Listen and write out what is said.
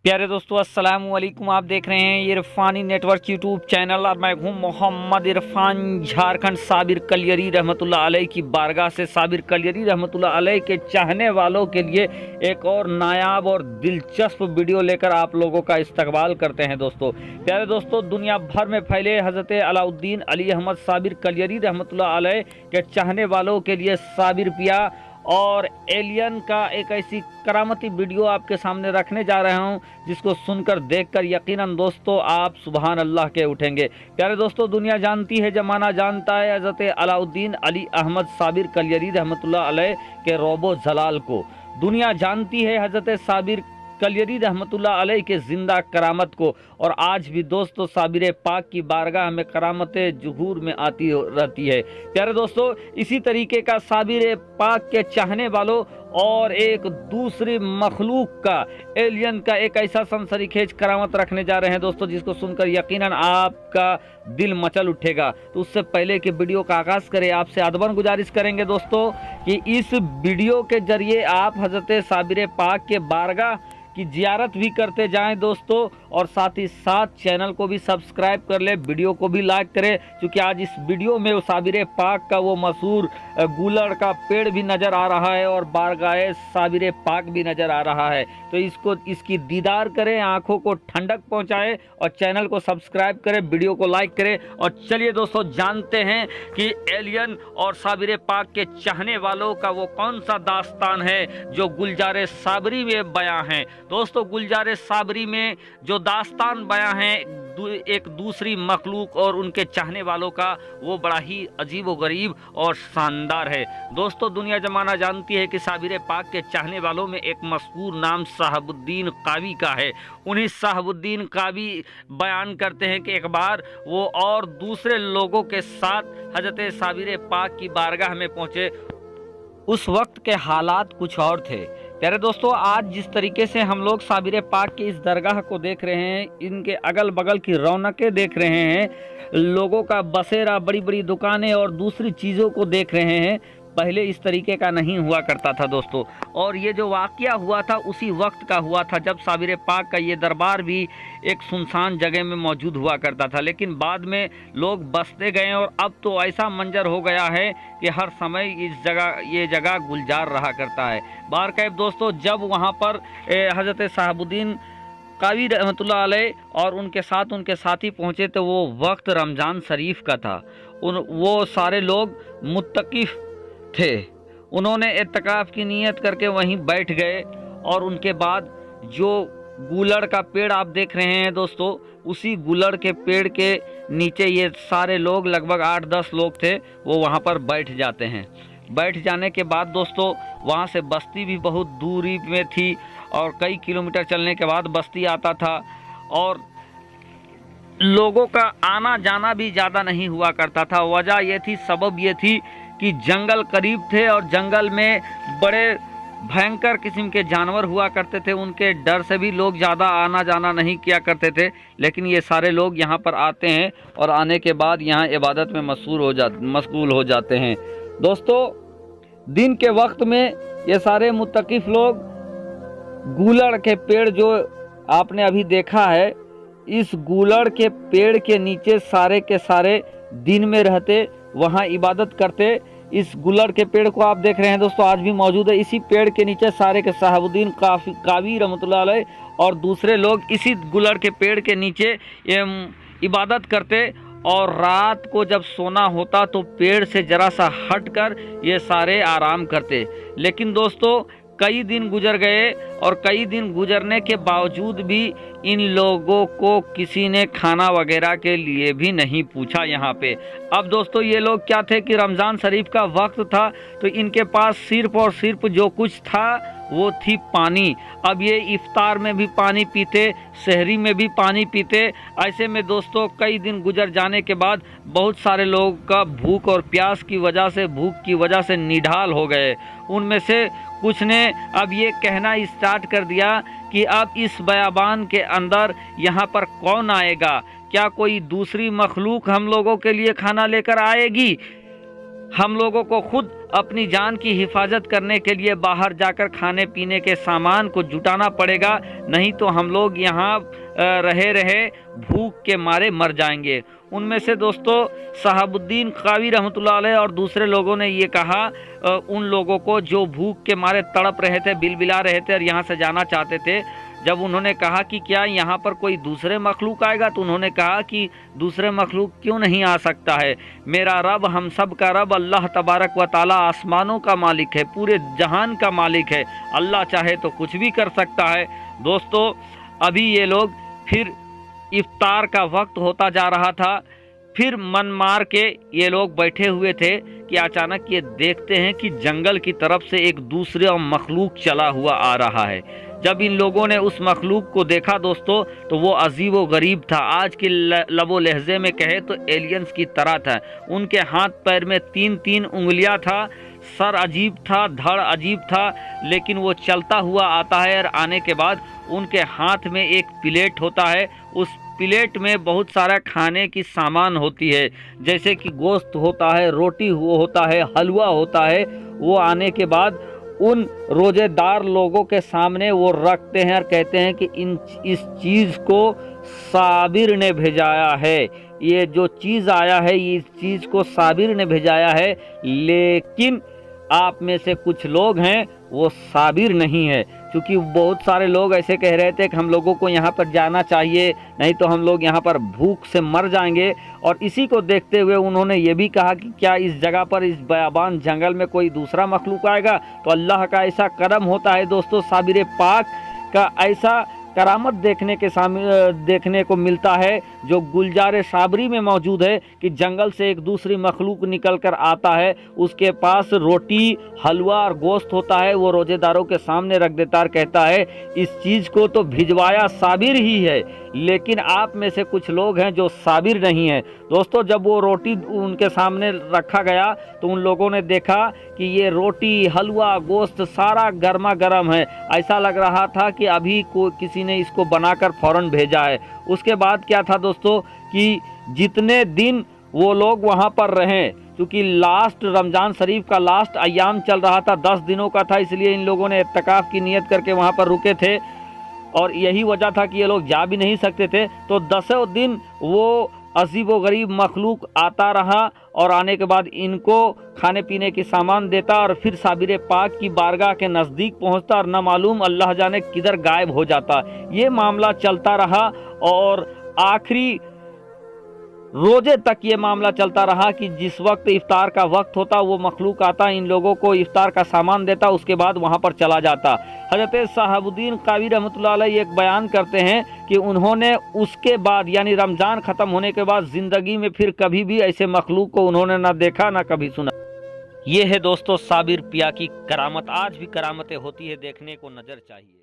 प्यारे दोस्तों अस्सलाम वालेकुम। आप देख रहे हैं इरफानी नेटवर्क यूट्यूब चैनल और मैं हूं मोहम्मद इरफान। झारखंड साबिर कलियरी रहमतुल्लाह अलैह की बारगाह से साबिर कलियरी रहमतुल्लाह अलैह के चाहने वालों के लिए एक और नायाब और दिलचस्प वीडियो लेकर आप लोगों का इस्तकबाल करते हैं। दोस्तों प्यारे दोस्तों, दुनिया भर में फैले हज़रत अलाउद्दीन अली अहमद साबिर कलियरी रहमतुल्लाह अलैह के चाहने वालों के लिए साबिर पिया और एलियन का एक ऐसी करामती वीडियो आपके सामने रखने जा रहा हूं जिसको सुनकर देखकर यकीनन दोस्तों आप सुबहान अल्लाह के उठेंगे। प्यारे दोस्तों, दुनिया जानती है, जमाना जानता है हज़रत अलाउद्दीन अली अहमद साबिर कलियरी रहमतुल्लाह अलैह के रोबो जलाल को। दुनिया जानती है हज़रत साबिर कलियरी रहमतुल्लाह अलैह के ज़िंदा करामत को। और आज भी दोस्तों साबिर पाक की बारगाह में करामतें ज़ुहूर में आती रहती है। प्यारे दोस्तों, इसी तरीके का साबिर पाक के चाहने वालों और एक दूसरी मखलूक का, एलियन का एक ऐसा सनसनीखेज करामत रखने जा रहे हैं दोस्तों जिसको सुनकर यकीनन आपका दिल मचल उठेगा। तो उससे पहले कि वीडियो का आगाज़ करें, आपसे अदबन गुजारिश करेंगे दोस्तों कि इस वीडियो के जरिए आप हज़रत साबिर पाक के बारगाह की जियारत भी करते जाएं दोस्तों, और साथ ही साथ चैनल को भी सब्सक्राइब कर ले, वीडियो को भी लाइक करें, क्योंकि आज इस वीडियो में साबिर पाक का वो मशहूर गूलड़ का पेड़ भी नज़र आ रहा है और बारगाह साबिर पाक भी नज़र आ रहा है। तो इसकी दीदार करें, आंखों को ठंडक पहुंचाएं और चैनल को सब्सक्राइब करें, वीडियो को लाइक करें। और चलिए दोस्तों जानते हैं कि एलियन और साबिर पाक के चाहने वालों का वो कौन सा दास्तान है जो गुलजार साबरी में बयां है। दोस्तों गुलजार साबरी में जो दास्तान बयां है एक दूसरी मखलूक और उनके चाहने वालों का, वो बड़ा ही अजीब व गरीब और शानदार है। दोस्तों दुनिया जमाना जानती है कि साबिर पाक के चाहने वालों में एक मशहूर नाम साहबुद्दीन कावी का है। उन्हीं साहबुद्दीन कावी बयान करते हैं कि एक बार वो और दूसरे लोगों के साथ हज़रत साबिर पाक की बारगाह में पहुंचे। उस वक्त के हालात कुछ और थे। प्यारे दोस्तों, आज जिस तरीके से हम लोग साबिर पाक की इस दरगाह को देख रहे हैं, इनके अगल बगल की रौनकें देख रहे हैं, लोगों का बसेरा, बड़ी बड़ी दुकानें और दूसरी चीज़ों को देख रहे हैं, पहले इस तरीके का नहीं हुआ करता था दोस्तों। और ये जो वाक़या हुआ था उसी वक्त का हुआ था जब साबिर पाक का ये दरबार भी एक सुनसान जगह में मौजूद हुआ करता था, लेकिन बाद में लोग बसते गए और अब तो ऐसा मंजर हो गया है कि हर समय ये जगह गुलजार रहा करता है। बारकैब दोस्तों, जब वहाँ पर हज़रत साहबुद्दीन कावी रहमतुल्लाह अलैह और उनके साथ उनके साथी पहुँचे तो वो वक्त रमज़ान शरीफ का था। वो सारे लोग मुत्तकिफ़ थे। उन्होंने इत्तिकाफ़ की नीयत करके वहीं बैठ गए और उनके बाद जो गूलड़ का पेड़ आप देख रहे हैं दोस्तों, उसी गूलड़ के पेड़ के नीचे ये सारे लोग, लगभग 8-10 लोग थे, वो वहाँ पर बैठ जाते हैं। बैठ जाने के बाद दोस्तों वहाँ से बस्ती भी बहुत दूरी में थी और कई किलोमीटर चलने के बाद बस्ती आता था और लोगों का आना जाना भी ज़्यादा नहीं हुआ करता था। वजह ये थी, सबब ये थी कि जंगल करीब थे और जंगल में बड़े भयंकर किस्म के जानवर हुआ करते थे। उनके डर से भी लोग ज़्यादा आना जाना नहीं किया करते थे। लेकिन ये सारे लोग यहाँ पर आते हैं और आने के बाद यहाँ इबादत में मशगूल हो जाते हैं। दोस्तों दिन के वक्त में ये सारे मुत्तकिफ़ लोग गूलड़ के पेड़ जो आपने अभी देखा है, इस गूलड़ के पेड़ के नीचे सारे के सारे दिन में रहते, वहाँ इबादत करते। इस गूलड़ के पेड़ को आप देख रहे हैं दोस्तों, आज भी मौजूद है। इसी पेड़ के नीचे सारे के साहबुद्दीन कावी रहमतुल्लाह अलैह और दूसरे लोग इसी गूलड़ के पेड़ के नीचे इबादत करते। और रात को जब सोना होता तो पेड़ से ज़रा सा हट कर ये सारे आराम करते। लेकिन दोस्तों कई दिन गुजर गए और कई दिन गुजरने के बावजूद भी इन लोगों को किसी ने खाना वगैरह के लिए भी नहीं पूछा यहाँ पे। अब दोस्तों ये लोग क्या थे कि रमज़ान शरीफ का वक्त था तो इनके पास सिर्फ और सिर्फ जो कुछ था वो थी पानी। अब ये इफ्तार में भी पानी पीते, सहरी में भी पानी पीते। ऐसे में दोस्तों कई दिन गुजर जाने के बाद बहुत सारे लोगों का भूख और प्यास की वजह से निढाल हो गए। उनमें से कुछ ने अब ये कहना स्टार्ट कर दिया कि अब इस बयाबान के अंदर यहाँ पर कौन आएगा, क्या कोई दूसरी मखलूक हम लोगों के लिए खाना लेकर आएगी। हम लोगों को खुद अपनी जान की हिफाजत करने के लिए बाहर जाकर खाने पीने के सामान को जुटाना पड़ेगा, नहीं तो हम लोग यहाँ रहे रहे भूख के मारे मर जाएंगे। उनमें से दोस्तों शहाबुद्दीन कावी रहमतुल्लाह अलैह और दूसरे लोगों ने ये कहा उन लोगों को जो भूख के मारे तड़प रहे थे, बिलबिला रहे थे और यहाँ से जाना चाहते थे। जब उन्होंने कहा कि क्या यहाँ पर कोई दूसरे मखलूक आएगा, तो उन्होंने कहा कि दूसरे मखलूक क्यों नहीं आ सकता है। मेरा रब, हम सब का रब अल्लाह तबारक व ताला आसमानों का मालिक है, पूरे जहान का मालिक है। अल्लाह चाहे तो कुछ भी कर सकता है। दोस्तों अभी ये लोग फिर इफ्तार का वक्त होता जा रहा था, फिर मन मार के ये लोग बैठे हुए थे कि अचानक ये देखते हैं कि जंगल की तरफ से एक दूसरा मखलूक चला हुआ आ रहा है। जब इन लोगों ने उस मखलूक को देखा दोस्तों, तो वो अजीब व गरीब था। आज के लबो लहजे में कहे तो एलियंस की तरह था। उनके हाथ पैर में 3-3 उंगलियां था, सर अजीब था, धड़ अजीब था, लेकिन वो चलता हुआ आता है और आने के बाद उनके हाथ में एक प्लेट होता है। उस प्लेट में बहुत सारा खाने की सामान होती है, जैसे कि गोश्त होता है, रोटी होता है, हलवा होता है। वो आने के बाद उन रोजेदार लोगों के सामने वो रखते हैं और कहते हैं कि इस चीज़ को साबिर ने भेजाया है। ये जो चीज़ आया है, इस चीज़ को साबिर ने भेजाया है, लेकिन आप में से कुछ लोग हैं वो साबिर नहीं है। क्योंकि बहुत सारे लोग ऐसे कह रहे थे कि हम लोगों को यहाँ पर जाना चाहिए, नहीं तो हम लोग यहाँ पर भूख से मर जाएंगे। और इसी को देखते हुए उन्होंने ये भी कहा कि क्या इस जगह पर, इस बयाबान जंगल में कोई दूसरा मखलूक आएगा। तो अल्लाह का ऐसा करम होता है दोस्तों, साबिर पाक का ऐसा करामत देखने को मिलता है जो गुलजार साबरी में मौजूद है कि जंगल से एक दूसरी मखलूक निकल कर आता है, उसके पास रोटी, हलवा और गोश्त होता है। वो रोजेदारों के सामने रख देता और कहता है इस चीज़ को तो भिजवाया साबिर ही है, लेकिन आप में से कुछ लोग हैं जो साबिर नहीं है। दोस्तों जब वो रोटी उनके सामने रखा गया तो उन लोगों ने देखा कि ये रोटी, हलवा, गोश्त सारा गर्मा गर्म है। ऐसा लग रहा था कि अभी किसी ने इसको बनाकर फौरन भेजा है। उसके बाद क्या था दोस्तों कि जितने दिन वो लोग वहाँ पर रहे, क्योंकि लास्ट रमज़ान शरीफ का लास्ट अय्याम चल रहा था, 10 दिनों का था, इसलिए इन लोगों ने इत्तिकाफ़ की नियत करके वहाँ पर रुके थे और यही वजह था कि ये लोग जा भी नहीं सकते थे। तो 10 दिन वो अजीब व गरीब मखलूक आता रहा और आने के बाद इनको खाने पीने की सामान देता और फिर साबिर पाक की बारगाह के नज़दीक पहुंचता और न मालूम अल्लाह जाने किधर गायब हो जाता। ये मामला चलता रहा और आखिरी रोजे तक ये मामला चलता रहा कि जिस वक्त इफ्तार का वक्त होता वो मखलूक आता, इन लोगों को इफ्तार का सामान देता, उसके बाद वहाँ पर चला जाता। हज़रत शहाबुद्दीन कावी रहमतुल्लाह अलैह एक बयान करते हैं कि उन्होंने उसके बाद यानी रमज़ान ख़त्म होने के बाद ज़िंदगी में फिर कभी भी ऐसे मखलूक को उन्होंने ना देखा ना कभी सुना। ये है दोस्तों साबिर पिया की करामत। आज भी करामतें होती है, देखने को नज़र चाहिए।